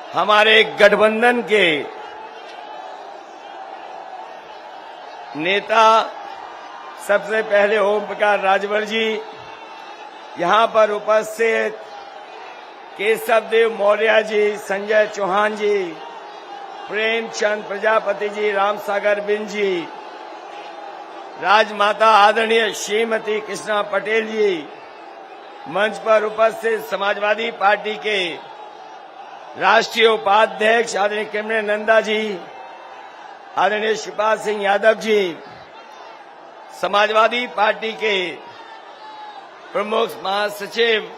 हमारे गठबंधन के नेता सबसे पहले ओम प्रकाश राजभर जी, यहां पर उपस्थित केशव देव मौर्य जी, संजय चौहान जी, प्रेमचंद प्रजापति जी, रामसागर बिन जी, राजमाता आदरणीय श्रीमती कृष्णा पटेल जी, मंच पर उपस्थित समाजवादी पार्टी के राष्ट्रीय उपाध्यक्ष आदरणीय किमने नंदा जी, आदरणीय शिवपाल सिंह यादव जी, समाजवादी पार्टी के प्रमुख महासचिव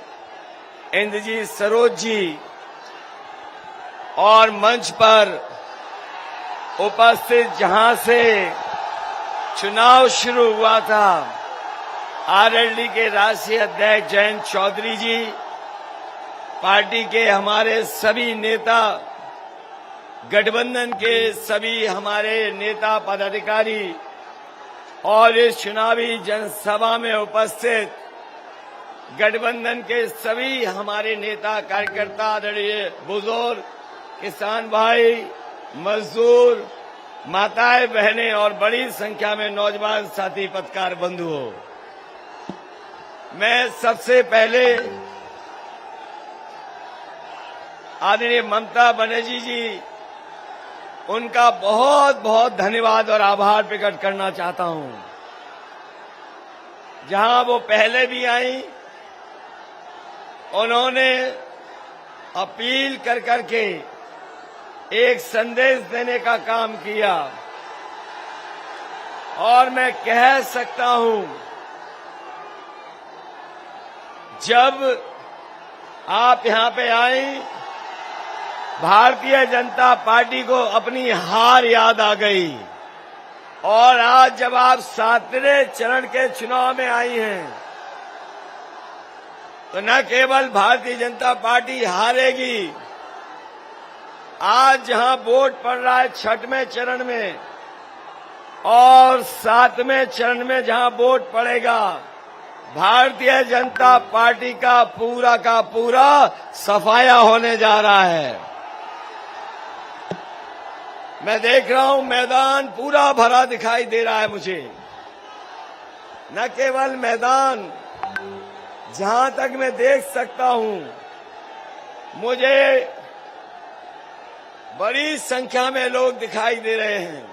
इंद्रजीत सरोज जी और मंच पर उपस्थित जहां से चुनाव शुरू हुआ था, आरएलडी के राष्ट्रीय अध्यक्ष जयंत चौधरी जी, पार्टी के हमारे सभी नेता, गठबंधन के सभी हमारे नेता पदाधिकारी और इस चुनावी जनसभा में उपस्थित गठबंधन के सभी हमारे नेता कार्यकर्ता, आदरणीय बुजुर्ग, किसान भाई, मजदूर, माताएं बहनें और बड़ी संख्या में नौजवान साथी पत्रकार बंधुओं, मैं सबसे पहले आदरणीय ममता बनर्जी जी, उनका बहुत बहुत धन्यवाद और आभार प्रकट करना चाहता हूं। जहां वो पहले भी आई, उन्होंने अपील कर करके एक संदेश देने का काम किया और मैं कह सकता हूं, जब आप यहां पे आई, भारतीय जनता पार्टी को अपनी हार याद आ गई और आज जब आप 7वें चरण के चुनाव में आई हैं, तो न केवल भारतीय जनता पार्टी हारेगी, आज जहां वोट पड़ रहा है 6वें चरण में और 7वें चरण में जहां वोट पड़ेगा, भारतीय जनता पार्टी का पूरा सफाया होने जा रहा है। मैं देख रहा हूं मैदान पूरा भरा दिखाई दे रहा है मुझे। न केवल मैदान, जहां तक मैं देख सकता हूं, मुझे बड़ी संख्या में लोग दिखाई दे रहे हैं।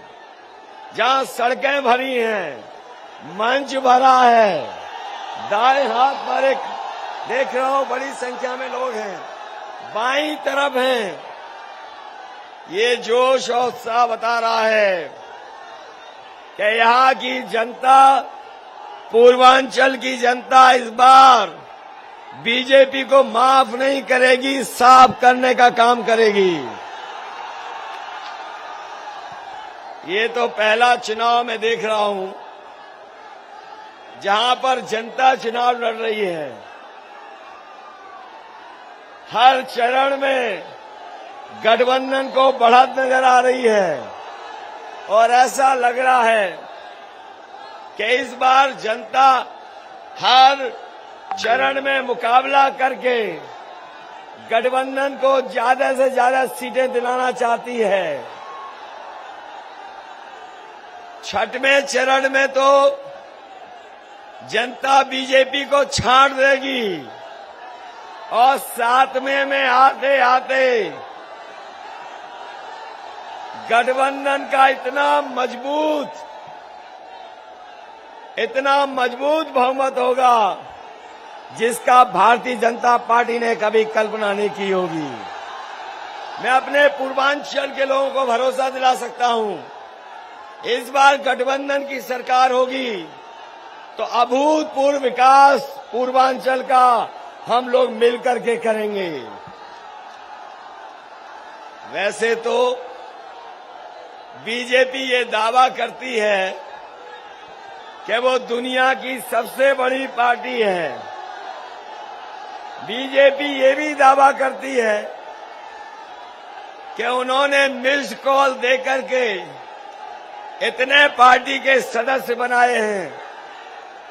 जहां सड़कें भरी हैं, मंच भरा है, दाएं हाथ पर एक देख रहा हूं बड़ी संख्या में लोग हैं, बाईं तरफ हैं। ये जोश और उत्साह बता रहा है कि यहाँ की जनता, पूर्वांचल की जनता इस बार बीजेपी को माफ नहीं करेगी, साफ करने का काम करेगी। ये तो पहला चुनाव मैं देख रहा हूं जहां पर जनता चुनाव लड़ रही है। हर चरण में गठबंधन को बढ़त नजर आ रही है और ऐसा लग रहा है कि इस बार जनता हर चरण में मुकाबला करके गठबंधन को ज्यादा से ज्यादा सीटें दिलाना चाहती है। 6वें चरण में तो जनता बीजेपी को छाड़ देगी और 7वें में आते आते गठबंधन का इतना मजबूत बहुमत होगा जिसका भारतीय जनता पार्टी ने कभी कल्पना नहीं की होगी। मैं अपने पूर्वांचल के लोगों को भरोसा दिला सकता हूं, इस बार गठबंधन की सरकार होगी तो अभूतपूर्व विकास पूर्वांचल का हम लोग मिलकर के करेंगे। वैसे तो बीजेपी ये दावा करती है कि वो दुनिया की सबसे बड़ी पार्टी है। बीजेपी ये भी दावा करती है कि उन्होंने मिस्ड कॉल देकर के इतने पार्टी के सदस्य बनाए हैं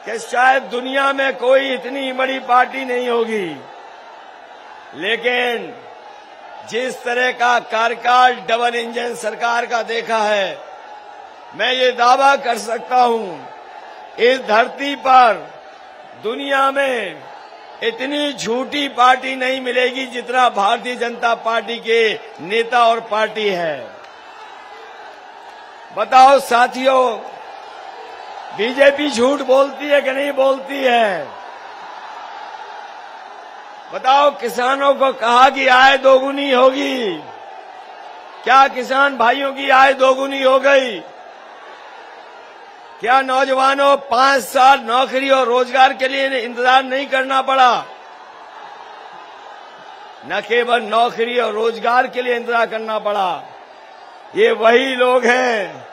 कि शायद दुनिया में कोई इतनी बड़ी पार्टी नहीं होगी। लेकिन जिस तरह का कार्यकाल डबल इंजन सरकार का देखा है, मैं ये दावा कर सकता हूं, इस धरती पर दुनिया में इतनी झूठी पार्टी नहीं मिलेगी जितना भारतीय जनता पार्टी के नेता और पार्टी है। बताओ साथियों, बीजेपी झूठ बोलती है कि नहीं बोलती है? बताओ, किसानों को कहा कि आय दोगुनी होगी, क्या किसान भाइयों की आय दोगुनी हो गई? क्या नौजवानों 5 साल नौकरी और रोजगार के लिए इंतजार नहीं करना पड़ा? न केवल नौकरी और रोजगार के लिए इंतजार करना पड़ा, ये वही लोग हैं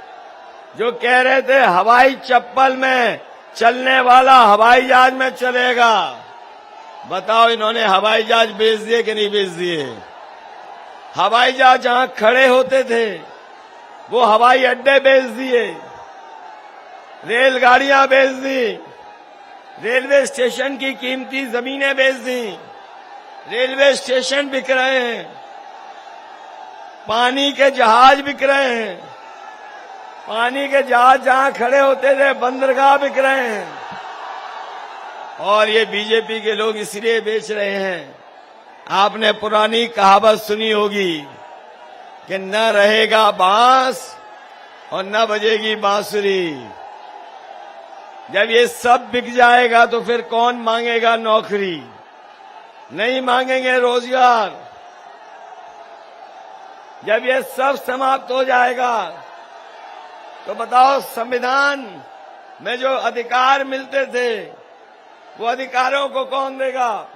जो कह रहे थे हवाई चप्पल में चलने वाला हवाई जहाज में चलेगा। बताओ, इन्होंने हवाई जहाज बेच दिए कि नहीं बेच दिए? हवाई जहाज जहां खड़े होते थे वो हवाई अड्डे बेच दिए, रेलगाड़ियां बेच दी, रेलवे स्टेशन की कीमती जमीनें बेच दी, रेलवे स्टेशन बिक रहे हैं, पानी के जहाज बिक रहे हैं, पानी के जहाज जहां खड़े होते थे बंदरगाह बिक रहे हैं। और ये बीजेपी के लोग इसलिए बेच रहे हैं, आपने पुरानी कहावत सुनी होगी कि न रहेगा बांस और न बजेगी बांसुरी। जब ये सब बिक जाएगा तो फिर कौन मांगेगा नौकरी? नहीं मांगेंगे रोजगार। जब ये सब समाप्त हो जाएगा तो बताओ, संविधान में जो अधिकार मिलते थे वो अधिकारों को कौन देगा?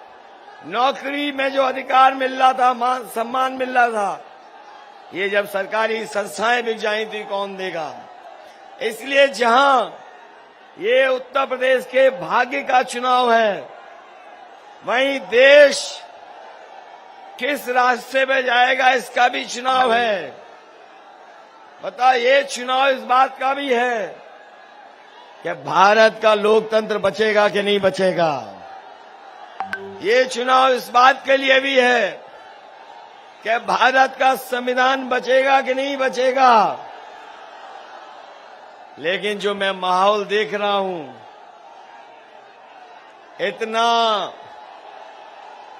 नौकरी में जो अधिकार मिल रहा था, मान सम्मान मिल रहा था, ये जब सरकारी संस्थाएं बिक जाई थी कौन देगा? इसलिए जहां ये उत्तर प्रदेश के भाग्य का चुनाव है, वहीं देश किस रास्ते में जाएगा इसका भी चुनाव है। बता, ये चुनाव इस बात का भी है कि भारत का लोकतंत्र बचेगा कि नहीं बचेगा। ये चुनाव इस बात के लिए भी है कि भारत का संविधान बचेगा कि नहीं बचेगा। लेकिन जो मैं माहौल देख रहा हूं, इतना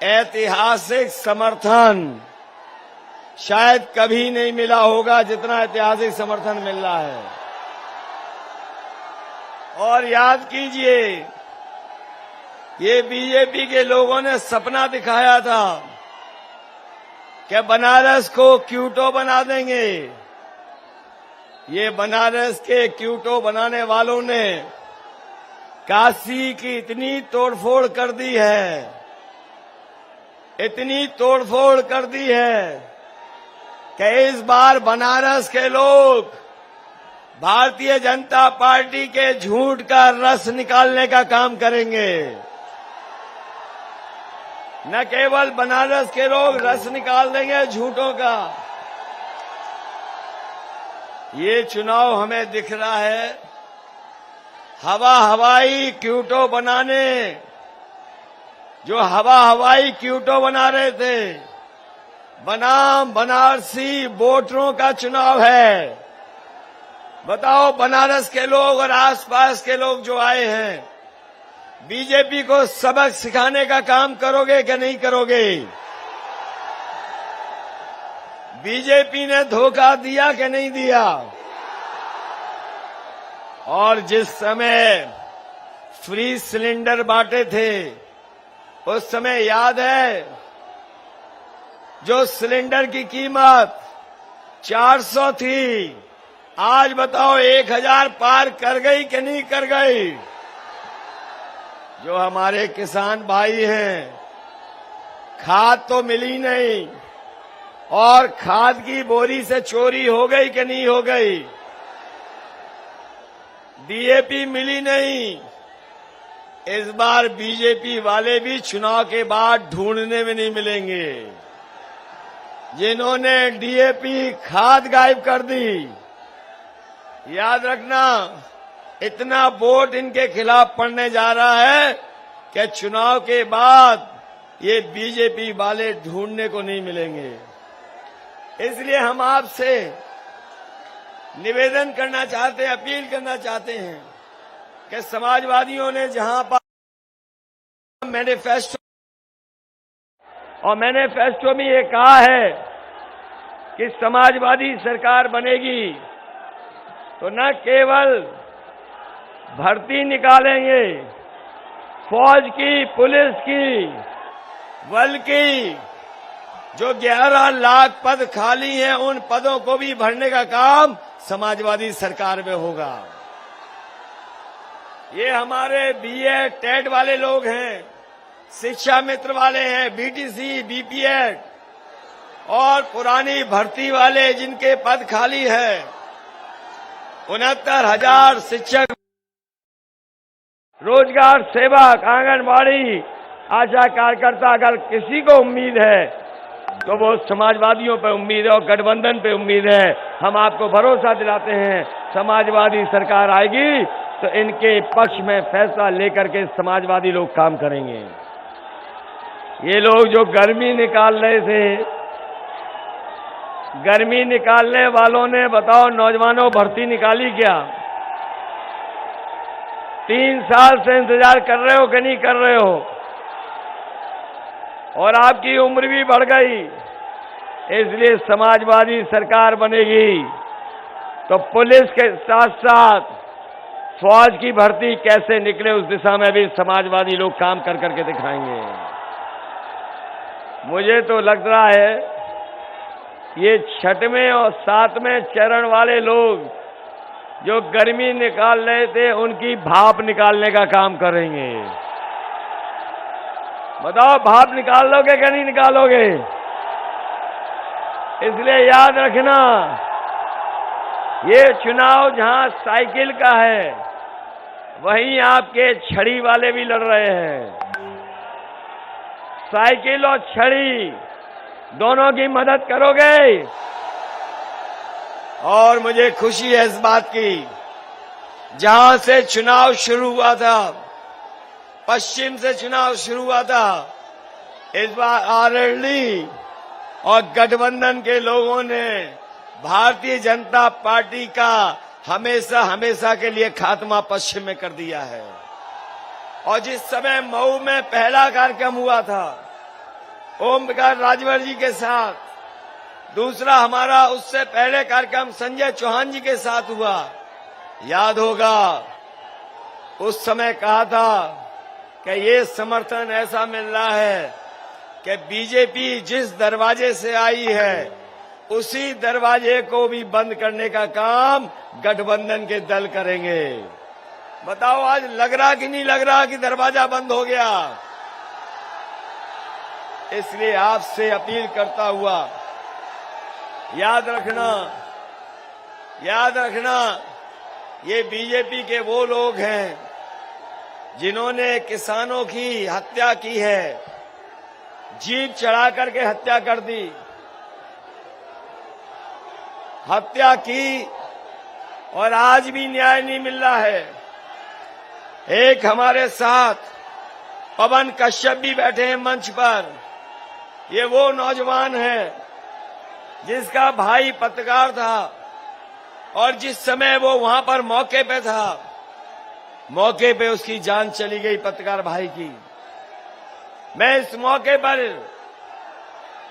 ऐतिहासिक समर्थन शायद कभी नहीं मिला होगा जितना ऐतिहासिक समर्थन मिल रहा है। और याद कीजिए, ये बीजेपी के लोगों ने सपना दिखाया था कि बनारस को क्यूटो बना देंगे। ये बनारस के क्यूटो बनाने वालों ने काशी की इतनी तोड़फोड़ कर दी है, इतनी तोड़फोड़ कर दी है कि इस बार बनारस के लोग भारतीय जनता पार्टी के झूठ का रस निकालने का काम करेंगे। न केवल बनारस के लोग रस निकाल देंगे झूठों का, ये चुनाव हमें दिख रहा है हवाई क्यूटो बनाने, जो हवाई क्यूटो बना रहे थे, बनाम बनारसी वोटरों का चुनाव है। बताओ, बनारस के लोग और आसपास के लोग जो आए हैं, बीजेपी को सबक सिखाने का काम करोगे कि नहीं करोगे? बीजेपी ने धोखा दिया कि नहीं दिया? और जिस समय फ्री सिलेंडर बांटे थे, उस समय याद है, जो सिलेंडर की कीमत 400 थी, आज बताओ 1000 पार कर गई कि नहीं कर गई? जो हमारे किसान भाई हैं, खाद तो मिली नहीं, और खाद की बोरी से चोरी हो गई कि नहीं हो गई? डीएपी मिली नहीं। इस बार बीजेपी वाले भी चुनाव के बाद ढूंढने में नहीं मिलेंगे। जिन्होंने डीएपी खाद गायब कर दी, याद रखना, इतना वोट इनके खिलाफ पड़ने जा रहा है कि चुनाव के बाद ये बीजेपी वाले ढूंढने को नहीं मिलेंगे। इसलिए हम आपसे निवेदन करना चाहते हैं, अपील करना चाहते हैं कि समाजवादियों ने जहां पर मैनिफेस्टो और मैनिफेस्टो में ये कहा है कि समाजवादी सरकार बनेगी तो न केवल भर्ती निकालेंगे फौज की, पुलिस की, बल्कि जो 11 लाख पद खाली हैं उन पदों को भी भरने का काम समाजवादी सरकार में होगा। ये हमारे बीएड, टेट वाले लोग हैं, शिक्षा मित्र वाले हैं, बीटीसी, बीपीएड और पुरानी भर्ती वाले जिनके पद खाली है, 69,000 शिक्षक, रोजगार सेवक, आंगनबाड़ी, आशा कार्यकर्ता, अगर किसी को उम्मीद है तो वो समाजवादियों पर उम्मीद है और गठबंधन पे उम्मीद है। हम आपको भरोसा दिलाते हैं समाजवादी सरकार आएगी तो इनके पक्ष में फैसला लेकर के समाजवादी लोग काम करेंगे। ये लोग जो गर्मी निकाल रहे थे, गर्मी निकालने वालों ने बताओ नौजवानों भर्ती निकाली क्या? 3 साल से इंतजार कर रहे हो कि नहीं कर रहे हो? और आपकी उम्र भी बढ़ गई, इसलिए समाजवादी सरकार बनेगी तो पुलिस के साथ साथ फौज की भर्ती कैसे निकले उस दिशा में भी समाजवादी लोग काम कर करके दिखाएंगे। मुझे तो लग रहा है ये 6वें और 7वें चरण वाले लोग जो गर्मी निकाल रहे थे उनकी भाप निकालने का काम करेंगे। बताओ भाप निकाल लोगे कि नहीं निकालोगे? इसलिए याद रखना, ये चुनाव जहां साइकिल का है वहीं आपके छड़ी वाले भी लड़ रहे हैं। साइकिल और छड़ी दोनों की मदद करोगे? और मुझे खुशी है इस बात की, जहां से चुनाव शुरू हुआ था, पश्चिम से चुनाव शुरू हुआ था, इस बार आरएलडी और गठबंधन के लोगों ने भारतीय जनता पार्टी का हमेशा हमेशा के लिए खात्मा पश्चिम में कर दिया है। और जिस समय मऊ में पहला कार्यक्रम हुआ था ओम प्रकाश राजभर जी के साथ, दूसरा हमारा उससे पहले कार्यक्रम संजय चौहान जी के साथ हुआ, याद होगा उस समय कहा था कि ये समर्थन ऐसा मिल रहा है कि बीजेपी जिस दरवाजे से आई है उसी दरवाजे को भी बंद करने का काम गठबंधन के दल करेंगे। बताओ आज लग रहा कि नहीं लग रहा कि दरवाजा बंद हो गया? इसलिए आपसे अपील करता हुआ याद रखना ये बीजेपी के वो लोग हैं जिन्होंने किसानों की हत्या की है, जीप चढ़ा करके हत्या कर दी, हत्या की और आज भी न्याय नहीं मिल रहा है। एक हमारे साथ पवन कश्यप भी बैठे हैं मंच पर, ये वो नौजवान है जिसका भाई पत्रकार था और जिस समय वो वहां पर मौके पे था, मौके पे उसकी जान चली गई पत्रकार भाई की। मैं इस मौके पर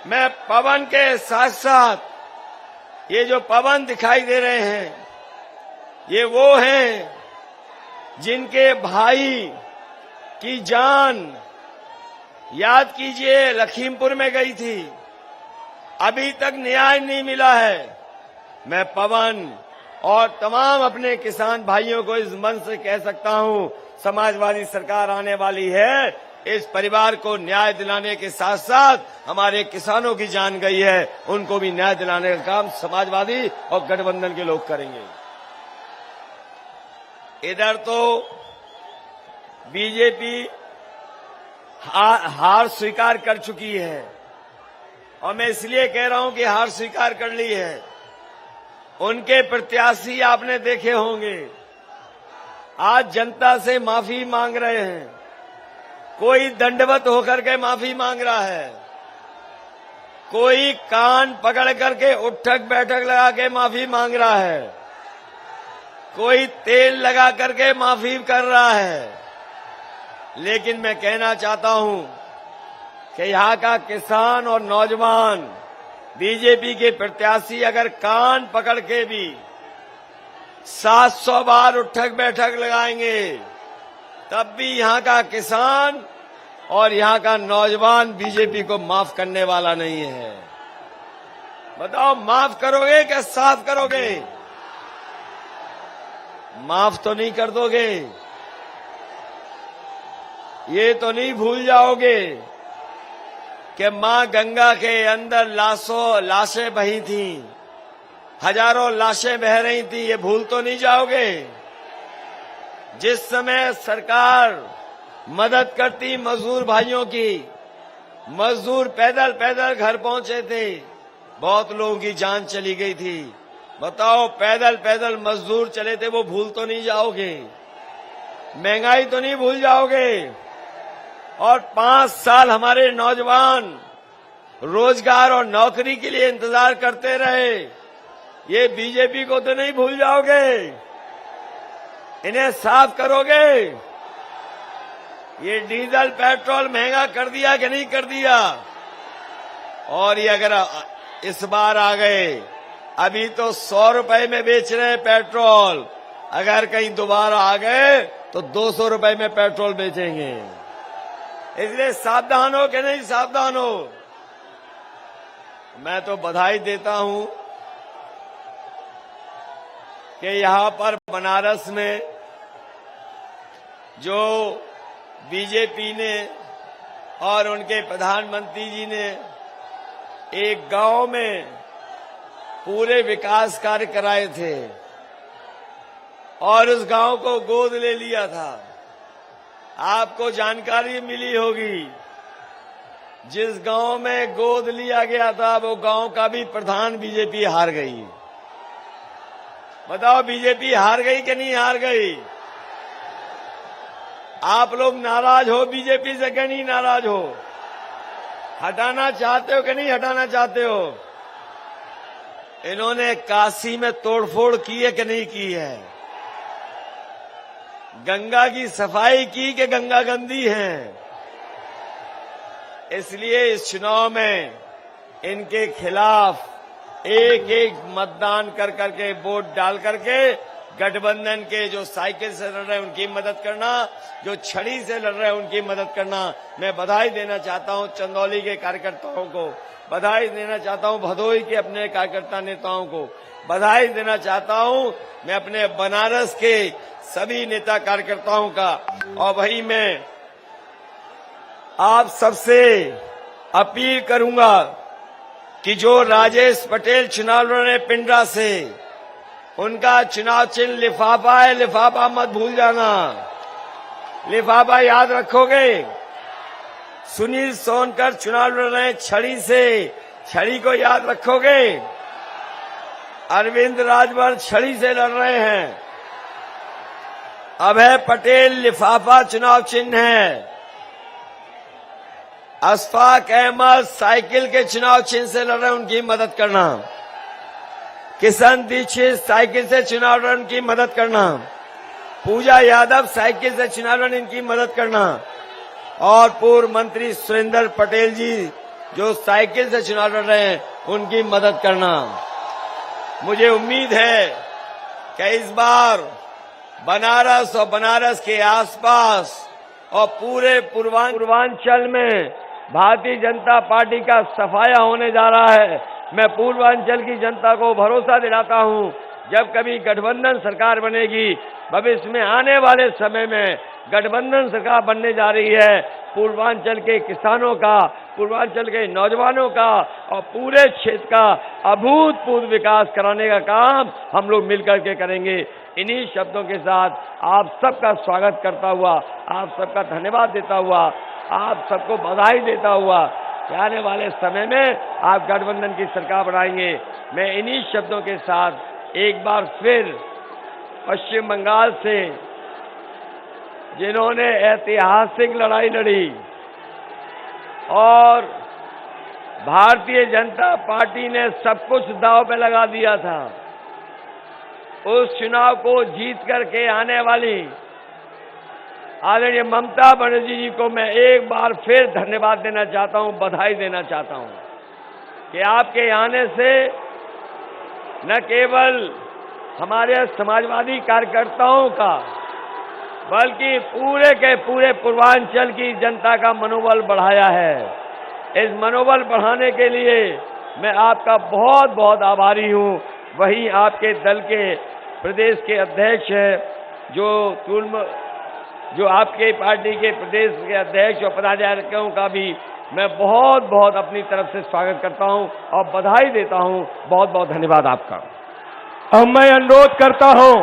मैं पवन के साथ साथ ये जो पवन दिखाई दे रहे हैं ये वो हैं जिनके भाई की जान, याद कीजिए, लखीमपुर में गई थी, अभी तक न्याय नहीं मिला है। मैं पवन और तमाम अपने किसान भाइयों को इस मन से कह सकता हूं, समाजवादी सरकार आने वाली है, इस परिवार को न्याय दिलाने के साथ साथ हमारे किसानों की जान गई है, उनको भी न्याय दिलाने का काम समाजवादी और गठबंधन के लोग करेंगे। इधर तो बीजेपी हार स्वीकार कर चुकी है और मैं इसलिए कह रहा हूं कि हार स्वीकार कर ली है। उनके प्रत्याशी आपने देखे होंगे, आज जनता से माफी मांग रहे हैं, कोई दंडवत होकर के माफी मांग रहा है। कोई कान पकड़ करके उठक बैठक लगा के माफी मांग रहा है, कोई तेल लगा करके माफी कर रहा है। लेकिन मैं कहना चाहता हूं कि यहाँ का किसान और नौजवान बीजेपी के प्रत्याशी अगर कान पकड़ के भी 700 बार उठक बैठक लगाएंगे, तब भी यहाँ का किसान और यहाँ का नौजवान बीजेपी को माफ करने वाला नहीं है। बताओ, माफ करोगे क्या साफ करोगे? माफ तो नहीं कर दोगे? ये तो नहीं भूल जाओगे कि मां गंगा के अंदर लाशें बही थी, हजारों लाशें बह रही थी? ये भूल तो नहीं जाओगे? जिस समय सरकार मदद करती मजदूर भाइयों की, मजदूर पैदल पैदल घर पहुंचे थे, बहुत लोगों की जान चली गई थी। बताओ, पैदल पैदल मजदूर चले थे, वो भूल तो नहीं जाओगे? महंगाई तो नहीं भूल जाओगे? और 5 साल हमारे नौजवान रोजगार और नौकरी के लिए इंतजार करते रहे, ये बीजेपी को तो नहीं भूल जाओगे? इन्हें साफ करोगे? ये डीजल पेट्रोल महंगा कर दिया कि नहीं कर दिया? और ये अगर इस बार आ गए, अभी तो 100 रुपए में बेच रहे हैं पेट्रोल, अगर कहीं दोबारा आ गए तो 200 रुपए में पेट्रोल बेचेंगे। इसलिए सावधान हो कि नहीं सावधान हो? मैं तो बधाई देता हूं कि यहां पर बनारस में जो बीजेपी ने और उनके प्रधानमंत्री जी ने एक गांव में पूरे विकास कार्य कराए थे और उस गांव को गोद ले लिया था। आपको जानकारी मिली होगी, जिस गांव में गोद लिया गया था वो गांव का भी प्रधान बीजेपी हार गई। बताओ, बीजेपी हार गई कि नहीं हार गई? आप लोग नाराज हो बीजेपी से कि नहीं नाराज हो? हटाना चाहते हो कि नहीं हटाना चाहते हो? इन्होंने काशी में तोड़फोड़ की है कि नहीं की है? गंगा की सफाई की कि गंगा गंदी है? इसलिए इस चुनाव में इनके खिलाफ एक एक मतदान कर करके, वोट डाल करके गठबंधन के जो साइकिल से लड़ रहे हैं उनकी मदद करना, जो छड़ी से लड़ रहे हैं उनकी मदद करना। मैं बधाई देना चाहता हूं चंदौली के कार्यकर्ताओं को, बधाई देना चाहता हूं भदोही के अपने कार्यकर्ता नेताओं को, बधाई देना चाहता हूं मैं अपने बनारस के सभी नेता कार्यकर्ताओं का। और वही मैं आप सबसे अपील करूंगा कि जो राजेश पटेल चुनाव लड़ रहे पिंडरा से, उनका चुनाव चिन्ह लिफाफा है, लिफाफा मत भूल जाना, लिफाफा याद रखोगे। सुनील सोनकर चुनाव लड़ रहे हैं छड़ी से, छड़ी को याद रखोगे। अरविंद राजभर छड़ी से लड़ रहे हैं। अभय पटेल लिफाफा चुनाव चिन्ह है। अशफाक अहमद साइकिल के चुनाव चिन्ह से लड़ रहे हैं, उनकी मदद करना। किशन दीक्षित साइकिल से चुनाव लड़, उनकी मदद करना। पूजा यादव साइकिल से चुनाव लड़, इनकी मदद करना। और पूर्व मंत्री सुरेंद्र पटेल जी जो साइकिल से चुनाव लड़ रहे हैं, उनकी मदद करना। मुझे उम्मीद है कि इस बार बनारस और बनारस के आसपास और पूरे पूर्वांचल में भारतीय जनता पार्टी का सफाया होने जा रहा है। मैं पूर्वांचल की जनता को भरोसा दिलाता हूं, जब कभी गठबंधन सरकार बनेगी, भविष्य में आने वाले समय में गठबंधन सरकार बनने जा रही है, पूर्वांचल के किसानों का, पूर्वांचल के नौजवानों का और पूरे क्षेत्र का अभूतपूर्व विकास कराने का काम हम लोग मिलकर के करेंगे। इन्हीं शब्दों के साथ आप सबका स्वागत करता हुआ, आप सबका धन्यवाद देता हुआ, आप सबको बधाई देता हुआ कि आने वाले समय में आप गठबंधन की सरकार बनाएंगे। मैं इन्हीं शब्दों के साथ एक बार फिर पश्चिम बंगाल से जिन्होंने ऐतिहासिक लड़ाई लड़ी और भारतीय जनता पार्टी ने सब कुछ दांव पे लगा दिया था। उस चुनाव को जीत करके आने वाली आदरणीय ममता बनर्जी जी को मैं एक बार फिर धन्यवाद देना चाहता हूं, बधाई देना चाहता हूं कि आपके आने से न केवल हमारे समाजवादी कार्यकर्ताओं का बल्कि पूरे के पूरे पूर्वांचल की जनता का मनोबल बढ़ाया है। इस मनोबल बढ़ाने के लिए मैं आपका बहुत बहुत आभारी हूं। वहीं आपके दल के प्रदेश के अध्यक्ष हैं जो आपके पार्टी के प्रदेश के अध्यक्ष और पदाधिकारियों का भी मैं बहुत बहुत अपनी तरफ से स्वागत करता हूं और बधाई देता हूं। बहुत बहुत धन्यवाद आपका। अब मैं अनुरोध करता हूं